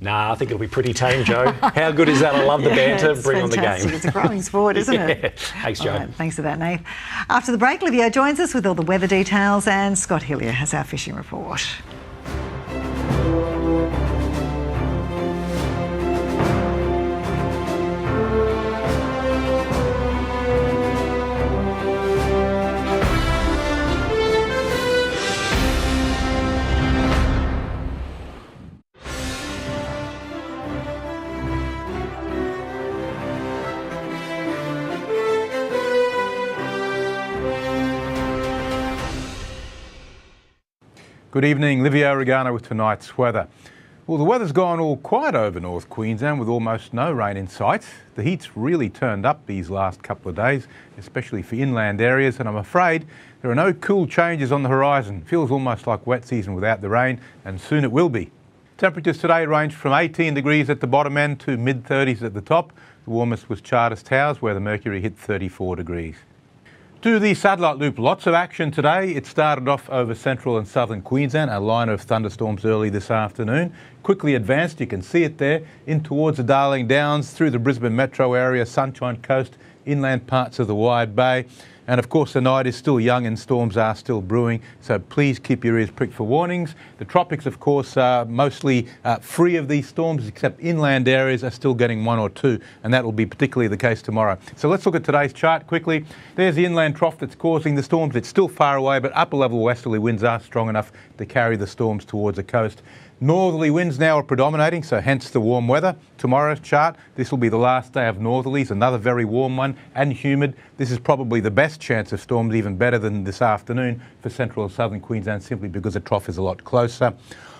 Nah, I think it'll be pretty tame, Joe. How good is that? I love the banter. Bring fantastic. on the game. It's a growing sport, isn't it? Thanks, Joe. Right, thanks for that, Nate. After the break, Livio joins us with all the weather details and Scott Hillier has our fishing report. Good evening, Livio, Regano with tonight's weather. Well, the weather's gone all quiet over North Queensland with almost no rain in sight. The heat's really turned up these last couple of days, especially for inland areas, and I'm afraid there are no cool changes on the horizon. Feels almost like wet season without the rain, and soon it will be. Temperatures today range from 18 degrees at the bottom end to mid-30s at the top. The warmest was Charters Towers, where the mercury hit 34 degrees. To the satellite loop, lots of action today. It started off over central and southern Queensland, a line of thunderstorms early this afternoon. Quickly advanced, you can see it there, in towards the Darling Downs, through the Brisbane metro area, Sunshine Coast, inland parts of the Wide Bay. And of course the night is still young and storms are still brewing, so please keep your ears pricked for warnings. The tropics of course are mostly free of these storms, except inland areas are still getting one or two, and that will be particularly the case tomorrow. So let's look at today's chart quickly. There's the inland trough that's causing the storms. It's still far away, but upper level westerly winds are strong enough to carry the storms towards the coast. Northerly winds now are predominating, so hence the warm weather. Tomorrow's chart, this will be the last day of northerlies, another very warm one and humid. This is probably the best chance of storms, even better than this afternoon for central and southern Queensland, simply because the trough is a lot closer.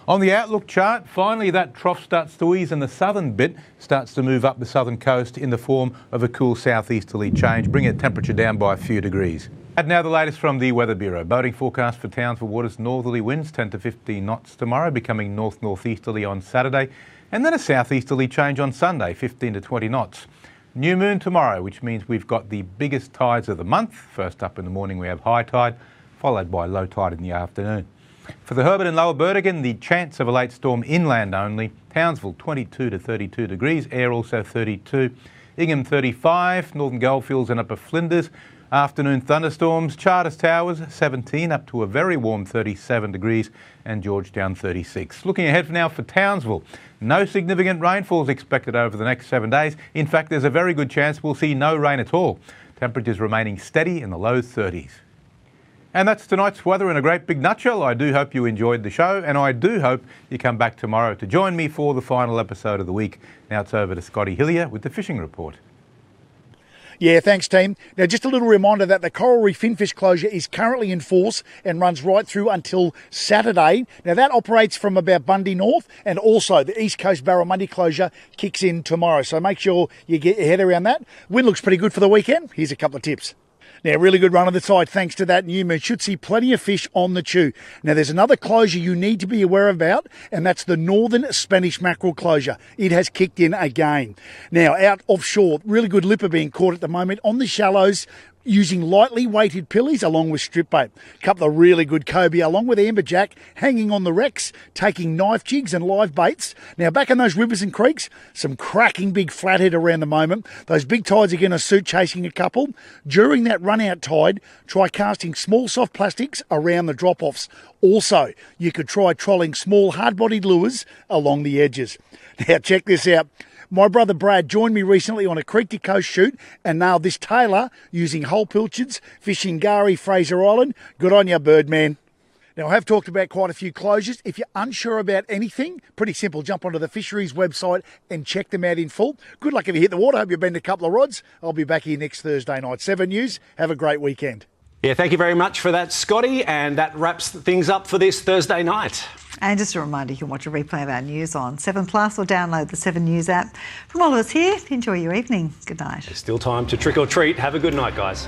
On the outlook chart, finally that trough starts to ease and the southern bit starts to move up the southern coast in the form of a cool southeasterly change, bringing the temperature down by a few degrees. And now the latest from the Weather Bureau. Boating forecast for Townsville waters, northerly winds 10 to 15 knots tomorrow, becoming north-northeasterly on Saturday, and then a southeasterly change on Sunday, 15 to 20 knots. New moon tomorrow, which means we've got the biggest tides of the month. First up in the morning we have high tide, followed by low tide in the afternoon. For the Herbert and Lower Burdekin, the chance of a late storm inland only. Townsville 22 to 32 degrees, Ayr also 32, Ingham 35, Northern Goldfields and Upper Flinders. Afternoon thunderstorms, Charters Towers 17 up to a very warm 37 degrees and Georgetown 36. Looking ahead for now for Townsville, no significant rainfalls expected over the next 7 days. In fact, there's a very good chance we'll see no rain at all. Temperatures remaining steady in the low 30s. And that's tonight's weather in a great big nutshell. I do hope you enjoyed the show, and I do hope you come back tomorrow to join me for the final episode of the week. Now it's over to Scotty Hillier with the fishing report. Yeah, thanks, team. Now, just a little reminder that the Coral Reef Finfish closure is currently in force and runs right through until Saturday. Now, that operates from about Bundy North, and also the East Coast Barramundi closure kicks in tomorrow. So make sure you get your head around that. Wind looks pretty good for the weekend. Here's a couple of tips. Now, really good run of the tide thanks to that new moon. Should see plenty of fish on the chew. Now, there's another closure you need to be aware about, and that's the northern Spanish mackerel closure. It has kicked in again. Now, out offshore, really good lipper being caught at the moment on the shallows, using lightly weighted pillies along with strip bait. A couple of really good cobia along with amberjack hanging on the wrecks, taking knife jigs and live baits. Now back in those rivers and creeks, some cracking big flathead around the moment. Those big tides are going to suit chasing a couple. During that run out tide, try casting small soft plastics around the drop-offs. Also, you could try trolling small hard-bodied lures along the edges. Now check this out. My brother Brad joined me recently on a creek to coast shoot and nailed this tailor using whole pilchards, fishing Gari, Fraser Island. Good on you, Birdman. Now, I have talked about quite a few closures. If you're unsure about anything, pretty simple, jump onto the fisheries website and check them out in full. Good luck if you hit the water. Hope you've been to a couple of rods. I'll be back here next Thursday night. 7 News. Have a great weekend. Yeah, thank you very much for that, Scotty, and that wraps things up for this Thursday night. And just a reminder, you can watch a replay of our news on 7 Plus or download the 7 News app. From all of us here, enjoy your evening. Good night. There's still time to trick or treat. Have a good night, guys.